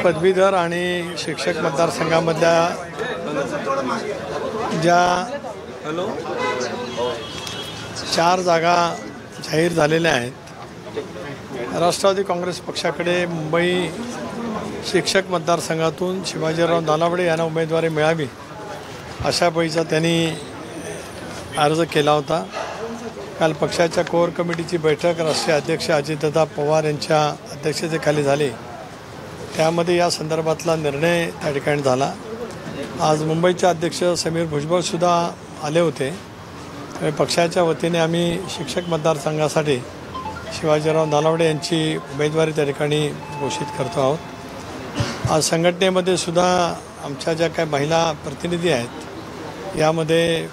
पदवीधर आणि शिक्षक मतदारसंघामधल्या ज्या 4 जागा जाहीर झालेल्या आहेत, राष्ट्रवादी काँग्रेस पक्षाकडे मुंबई शिक्षक मतदारसंघातून शिवाजीराव दानावडे यांना उमेदवारी मिळावी अशा पैसा त्यांनी अर्ज केला होता। काल पक्षाच्या कोर कमिटीची बैठक राष्ट्रीय अध्यक्ष अजितदादा पवार यांच्या अध्यक्षतेखाली झाली। त्यामध्ये या संदर्भातला निर्णय त्या ठिकाणी झाला। आज मुंबईचे अध्यक्ष समीर भुजबळसुद्धा आले होते। पक्षाच्या वतीने आम्ही शिक्षक मतदारसंघासाठी शिवाजीराव दानावडे यांची उमेदवारी त्या ठिकाणी घोषित करतो आहोत। आज संघटनेमध्ये सुद्धा आमच्या ज्या काही महिला प्रतिनिधी आहेत, यामध्ये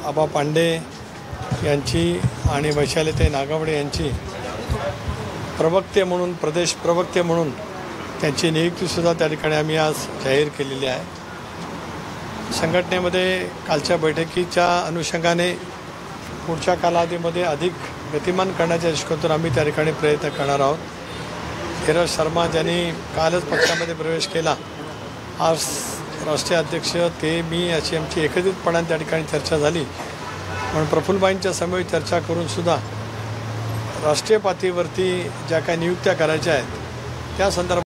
आबा पांडे यांची आणि वैशालीताई नागावडे यांची प्रवक्ते म्हणून, प्रदेश प्रवक्ते म्हणून त्यांची नियुक्तीसुद्धा त्या ठिकाणी आम्ही आज जाहीर केलेली आहे। संघटनेमध्ये कालच्या बैठकीच्या अनुषंगाने पुढच्या कालावधीमध्ये अधिक गतिमान करण्याच्या दृष्टीकोनातून आम्ही त्या ठिकाणी प्रयत्न करणार आहोत। धीरज शर्मा ज्यांनी कालच पक्षामध्ये प्रवेश केला, आज राष्ट्रीय अध्यक्ष ते मी अशी आमची एकत्रितपणाने त्या ठिकाणी चर्चा झाली। म्हणून प्रफुल्लबाईंच्या समवेत चर्चा करूनसुद्धा राष्ट्रीय पातळीवरती ज्या काही नियुक्त्या करायच्या आहेत त्या संदर्भात